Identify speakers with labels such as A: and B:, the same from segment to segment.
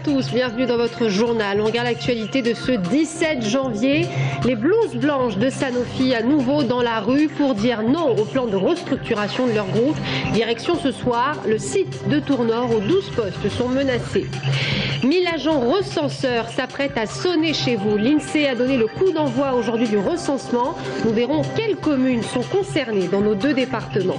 A: tous, bienvenue dans votre journal. On regarde l'actualité de ce 17 janvier. Les blouses blanches de Sanofi à nouveau dans la rue pour dire non au plan de restructuration de leur groupe. Direction ce soir, le site de Tournord où 12 postes sont menacés. 1000 agents recenseurs s'apprêtent à sonner chez vous. L'INSEE a donné le coup d'envoi aujourd'hui du recensement. Nous verrons quelles communes sont concernées dans nos deux départements.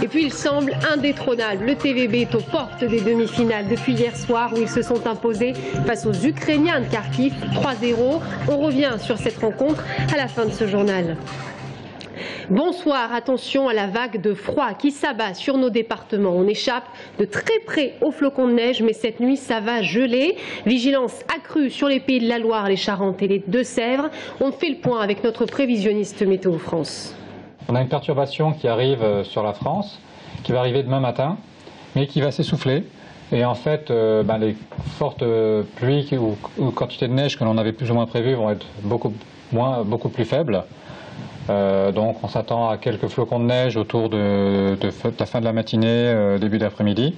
A: Et puis il semble indétrônable. Le TVB est aux portes des demi-finales depuis hier soir où ils se sont imposés face aux Ukrainiens de Kharkiv 3-0. On revient sur cette rencontre à la fin de ce journal. Bonsoir, attention à la vague de froid qui s'abat sur nos départements. On échappe de très près aux flocons de neige, mais cette nuit ça va geler. Vigilance accrue sur les pays de la Loire, les Charentes et les Deux-Sèvres. On fait le point avec notre prévisionniste Météo France.
B: On a une perturbation qui arrive sur la France, qui va arriver demain matin, mais qui va s'essouffler. Et en fait, les fortes pluies ou quantités de neige que l'on avait plus ou moins prévues vont être beaucoup plus faibles. Donc on s'attend à quelques flocons de neige autour de la fin de la matinée, début d'après-midi.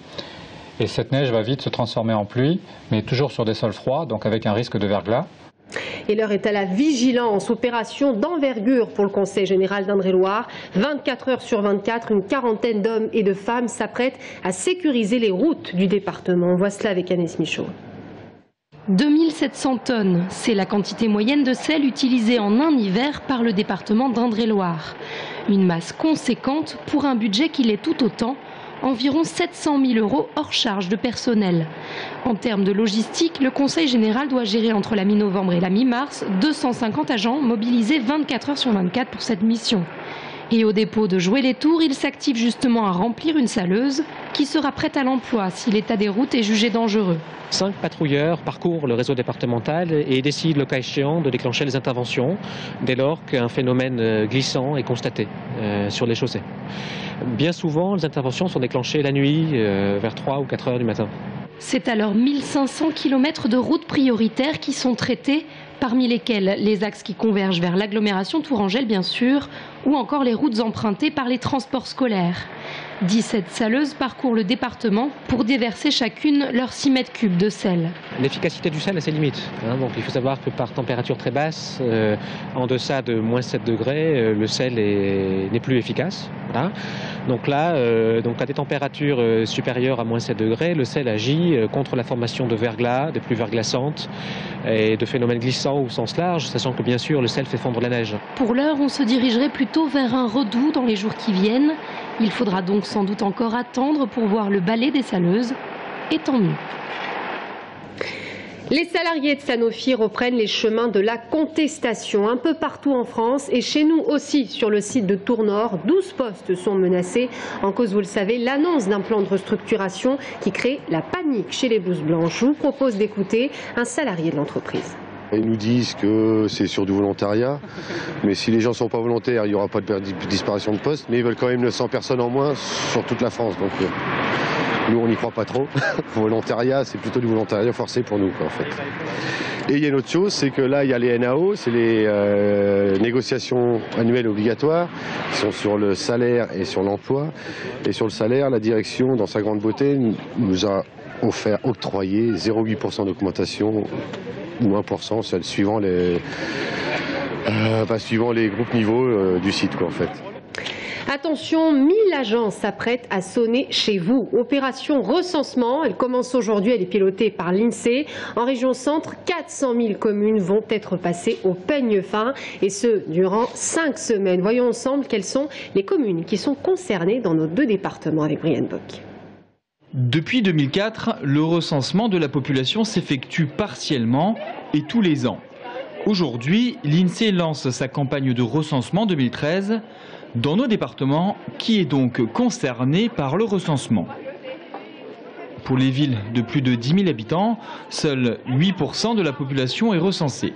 B: Et cette neige va vite se transformer en pluie, mais toujours sur des sols froids, donc avec un risque de verglas.
A: Et l'heure est à la vigilance, opération d'envergure pour le Conseil général d'Indre-et-Loire. 24 heures sur 24, une quarantaine d'hommes et de femmes s'apprêtent à sécuriser les routes du département. On voit cela avec Agnès Michaud.
C: 2700 tonnes, c'est la quantité moyenne de sel utilisée en un hiver par le département d'Indre-et-Loire. Une masse conséquente pour un budget qui l'est tout autant, environ 700 000 € hors charge de personnel. En termes de logistique, le Conseil général doit gérer entre la mi-novembre et la mi-mars 250 agents mobilisés 24 heures sur 24 pour cette mission. Et au dépôt de Joué-les-Tours, il s'active justement à remplir une saleuse qui sera prête à l'emploi si l'état des routes est jugé dangereux.
D: 5 patrouilleurs parcourent le réseau départemental et décident le cas échéant de déclencher les interventions dès lors qu'un phénomène glissant est constaté sur les chaussées. Bien souvent, les interventions sont déclenchées la nuit vers 3 ou 4 heures du matin.
C: C'est alors 1500 km de routes prioritaires qui sont traités, parmi lesquels les axes qui convergent vers l'agglomération tourangelle bien sûr, ou encore les routes empruntées par les transports scolaires. 17 saleuses parcourent le département pour déverser chacune leurs 6 mètres cubes de sel.
D: L'efficacité du sel a ses limites. Donc il faut savoir que par température très basse, en deçà de moins 7 degrés, le sel n'est plus efficace. Voilà. Donc là, à des températures supérieures à moins 7 degrés, le sel agit contre la formation de verglas, de pluies verglaçantes et de phénomènes glissants au sens large, sachant que bien sûr le sel fait fondre la neige.
C: Pour l'heure, on se dirigerait plutôt vers un redout dans les jours qui viennent. Il faudra donc sans doute encore attendre pour voir le balai des saleuses, et tant mieux.
A: Les salariés de Sanofi reprennent les chemins de la contestation un peu partout en France et chez nous aussi sur le site de Tournord. 12 postes sont menacés. En cause, vous le savez, l'annonce d'un plan de restructuration qui crée la panique chez les blouses blanches. Je vous propose d'écouter un salarié de l'entreprise.
E: Ils nous disent que c'est sur du volontariat, mais si les gens ne sont pas volontaires, il n'y aura pas de disparition de poste, mais ils veulent quand même 900 personnes en moins sur toute la France. Donc nous, on n'y croit pas trop. Volontariat, c'est plutôt du volontariat forcé pour nous, en fait. Et il y a une autre chose, c'est que là, il y a les NAO, c'est les négociations annuelles obligatoires, qui sont sur le salaire et sur l'emploi. Et sur le salaire, la direction, dans sa grande beauté, nous a octroyé 0,8% d'augmentation ou 1% suivant les groupes niveaux du site, en fait.
A: Attention, 1000 agents s'apprêtent à sonner chez vous. Opération recensement, elle commence aujourd'hui, elle est pilotée par l'INSEE. En région centre, 400 000 communes vont être passées au peigne fin et ce, durant 5 semaines. Voyons ensemble quelles sont les communes qui sont concernées dans nos deux départements avec Brian Bock.
F: Depuis 2004, le recensement de la population s'effectue partiellement et tous les ans. Aujourd'hui, l'INSEE lance sa campagne de recensement 2013 dans nos départements, qui est donc concerné par le recensement. Pour les villes de plus de 10 000 habitants, seuls 8% de la population est recensée.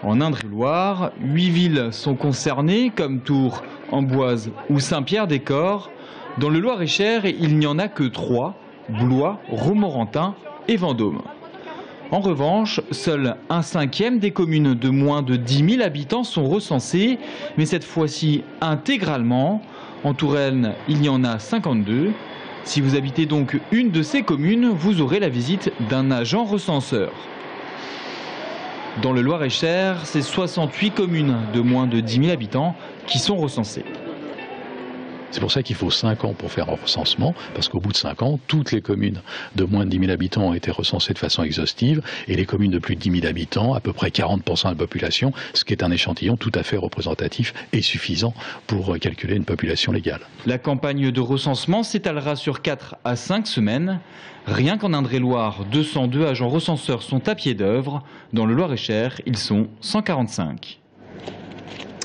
F: En Indre-et-Loire, 8 villes sont concernées comme Tours, Amboise ou Saint-Pierre-des-Corps. Dans le Loir-et-Cher, il n'y en a que 3, Blois, Romorantin et Vendôme. En revanche, seul 1/5 des communes de moins de 10 000 habitants sont recensées, mais cette fois-ci intégralement. En Touraine, il y en a 52. Si vous habitez donc une de ces communes, vous aurez la visite d'un agent recenseur. Dans le Loir-et-Cher, c'est 68 communes de moins de 10 000 habitants qui sont recensées.
G: C'est pour ça qu'il faut 5 ans pour faire un recensement, parce qu'au bout de 5 ans, toutes les communes de moins de 10 000 habitants ont été recensées de façon exhaustive, et les communes de plus de 10 000 habitants, à peu près 40% de la population, ce qui est un échantillon tout à fait représentatif et suffisant pour calculer une population légale.
F: La campagne de recensement s'étalera sur 4 à 5 semaines. Rien qu'en Indre-et-Loire, 202 agents recenseurs sont à pied d'œuvre. Dans le Loir-et-Cher, ils sont 145.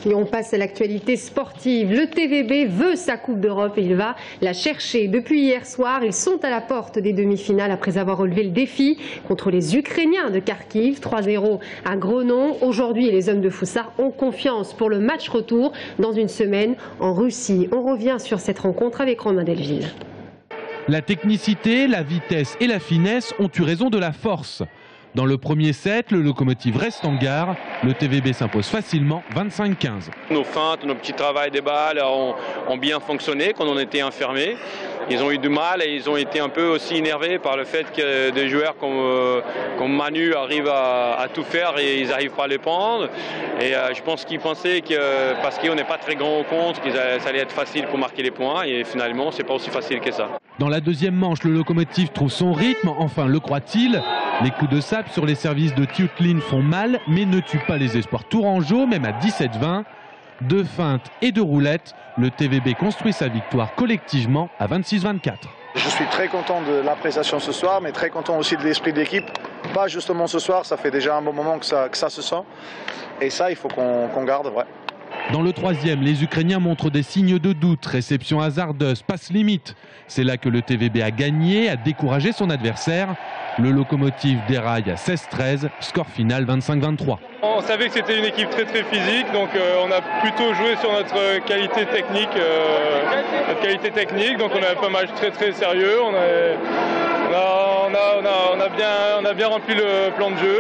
A: Et on passe à l'actualité sportive. Le TVB veut sa Coupe d'Europe et il va la chercher. Depuis hier soir, ils sont à la porte des demi-finales après avoir relevé le défi contre les Ukrainiens de Kharkiv. 3-0 à Gronon. Aujourd'hui, les hommes de Foussard ont confiance pour le match retour dans une semaine en Russie. On revient sur cette rencontre avec Romain Delville.
H: La technicité, la vitesse et la finesse ont eu raison de la force. Dans le premier set, le Lokomotiv reste en gare. Le TVB s'impose facilement 25-15.
I: Nos feintes, nos petits travails des balles ont bien fonctionné quand on était enfermés. Ils ont eu du mal et ils ont été un peu aussi énervés par le fait que des joueurs comme Manu arrivent à tout faire et ils n'arrivent pas à les prendre. Et je pense qu'ils pensaient que parce qu'on n'est pas très grand au compte, que ça allait être facile pour marquer les points. Et finalement, c'est pas aussi facile que ça.
H: Dans la deuxième manche, le Lokomotiv trouve son rythme. Enfin, le croit-il? Les coups de sape sur les services de Tiutlin font mal, mais ne tuent pas les espoirs tourangeaux, même à 17-20. De feintes et de roulettes, le TVB construit sa victoire collectivement à 26-24.
J: Je suis très content de l'appréciation ce soir, mais très content aussi de l'esprit d'équipe. Pas justement ce soir, ça fait déjà un bon moment que ça se sent. Et ça, il faut qu'on garde, ouais.
H: Dans le troisième, les Ukrainiens montrent des signes de doute, réception hasardeuse, passe limite. C'est là que le TVB a gagné, a découragé son adversaire. Le Lokomotiv déraille à 16-13, score final 25-23.
K: On savait que c'était une équipe très physique, donc on a plutôt joué sur notre qualité technique. Donc on a fait un match très sérieux. On a bien rempli le plan de jeu.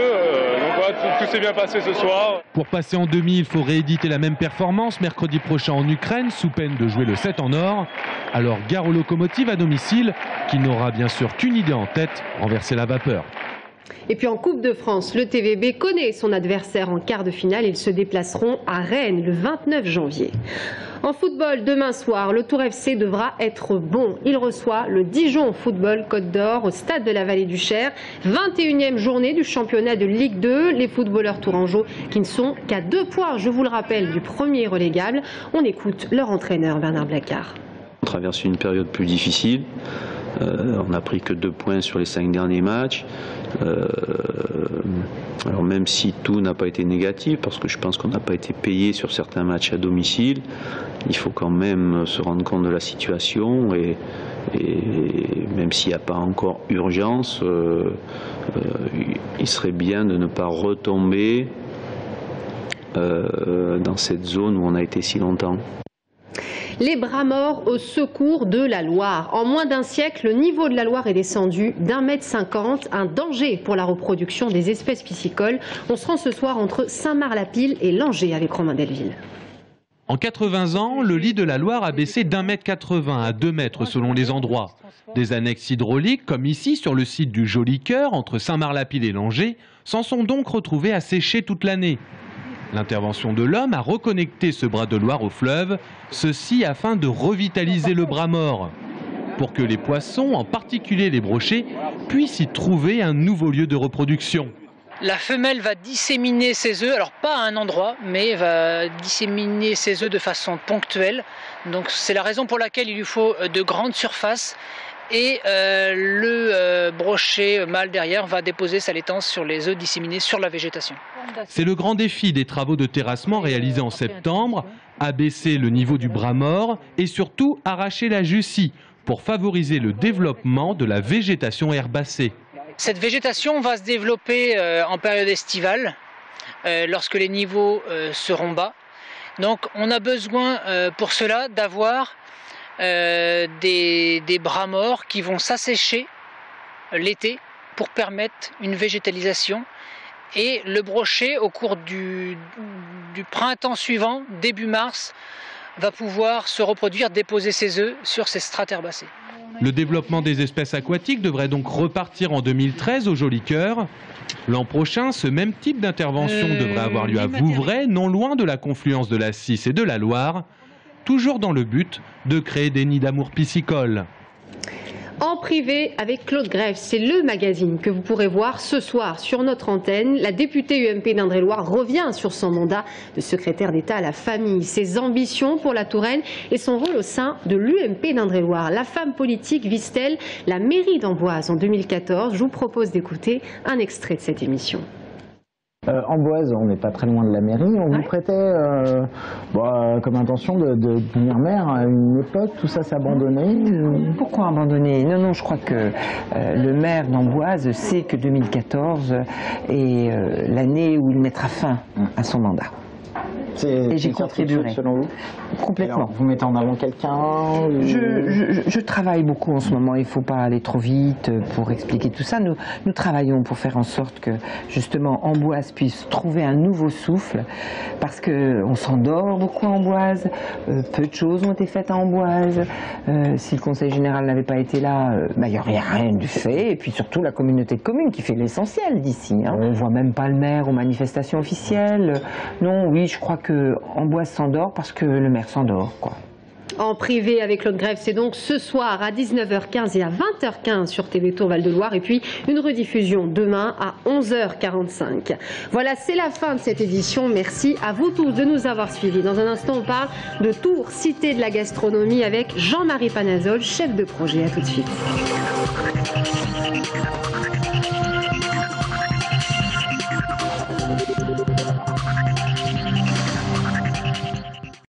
K: Donc voilà, tout s'est bien passé ce soir.
H: Pour passer en demi, il faut rééditer la même performance mercredi prochain en Ukraine, sous peine de jouer le 7 en or. Alors gare au Lokomotiv à domicile, qui n'aura bien sûr qu'une idée en tête, renverser la vapeur.
A: Et puis en Coupe de France, le TVB connaît son adversaire en quart de finale. Ils se déplaceront à Rennes le 29 janvier. En football, demain soir, le Tour FC devra être bon. Il reçoit le Dijon Football Côte d'Or au stade de la Vallée du Cher. 21e journée du championnat de Ligue 2. Les footballeurs tourangeaux qui ne sont qu'à 2 points, je vous le rappelle, du premier relégable. On écoute leur entraîneur Bernard Blacard.
L: On traverse une période plus difficile. On n'a pris que 2 points sur les 5 derniers matchs. Alors même si tout n'a pas été négatif, parce que je pense qu'on n'a pas été payé sur certains matchs à domicile, il faut quand même se rendre compte de la situation et même s'il n'y a pas encore urgence, il serait bien de ne pas retomber dans cette zone où on a été si longtemps.
A: Les bras morts au secours de la Loire. En moins d'un siècle, le niveau de la Loire est descendu d'1,50 m, un danger pour la reproduction des espèces piscicoles. On se rend ce soir entre Saint-Marc-la-Pile et Langeais avec Romain Delville.
H: En 80 ans, le lit de la Loire a baissé d'1,80 m à 2 mètres selon les endroits. Des annexes hydrauliques, comme ici sur le site du Joli Cœur, entre Saint-Marc-la-Pile et Langeais, s'en sont donc retrouvés à sécher toute l'année. L'intervention de l'homme a reconnecté ce bras de Loire au fleuve, ceci afin de revitaliser le bras mort, pour que les poissons, en particulier les brochets, puissent y trouver un nouveau lieu de reproduction.
M: La femelle va disséminer ses œufs, alors pas à un endroit, mais va disséminer ses œufs de façon ponctuelle. Donc c'est la raison pour laquelle il lui faut de grandes surfaces. Et le brochet mâle derrière va déposer sa laitance sur les œufs disséminés sur la végétation.
H: C'est le grand défi des travaux de terrassement réalisés en septembre, abaisser le niveau du bras mort et surtout arracher la jussie pour favoriser le développement de la végétation herbacée.
M: Cette végétation va se développer en période estivale, lorsque les niveaux seront bas. Donc on a besoin pour cela d'avoir des bras morts qui vont s'assécher l'été pour permettre une végétalisation, et le brochet au cours du printemps suivant, début mars, va pouvoir se reproduire, déposer ses œufs sur ces strates herbacées.
H: Le développement des espèces aquatiques devrait donc repartir en 2013 au Joli Cœur. L'an prochain, ce même type d'intervention devrait avoir lieu à Vouvray, non loin de la confluence de la Cisse et de la Loire, toujours dans le but de créer des nids d'amour piscicoles.
A: En privé avec Claude Greff, c'est le magazine que vous pourrez voir ce soir sur notre antenne. La députée UMP d'Indre-et-Loire revient sur son mandat de secrétaire d'État à la famille, ses ambitions pour la Touraine et son rôle au sein de l'UMP d'Indre-et-Loire. La femme politique vise-t-elle la mairie d'Amboise en 2014? Je vous propose d'écouter un extrait de cette émission.
N: Amboise, on n'est pas très loin de la mairie. On vous prêtait comme intention de devenir maire à une époque. Tout ça s'est abandonné.
O: Pourquoi abandonner? Non, je crois que le maire d'Amboise sait que 2014 est l'année où il mettra fin à son mandat. Et j'y contribuerai.
N: Selon vous?
O: Complètement.
N: Alors, vous mettez en avant quelqu'un?
O: Je travaille beaucoup en ce moment, il ne faut pas aller trop vite pour expliquer tout ça. Nous travaillons pour faire en sorte que justement Amboise puisse trouver un nouveau souffle, parce qu'on s'endort beaucoup à Amboise, peu de choses ont été faites à Amboise. Si le conseil général n'avait pas été là, il n'y aurait rien de fait, et puis surtout la communauté de communes qui fait l'essentiel d'ici. On ne voit même pas le maire aux manifestations officielles. Non, oui, je crois que Amboise s'endort parce que le maire s'endort, quoi.
A: En privé avec Claude Greff, c'est donc ce soir à 19h15 et à 20h15 sur TV Tour Val-de-Loire, et puis une rediffusion demain à 11h45. Voilà, c'est la fin de cette édition. Merci à vous tous de nous avoir suivis. Dans un instant, on parle de Tours, cité de la gastronomie, avec Jean-Marie Panazol, chef de projet. À tout de suite.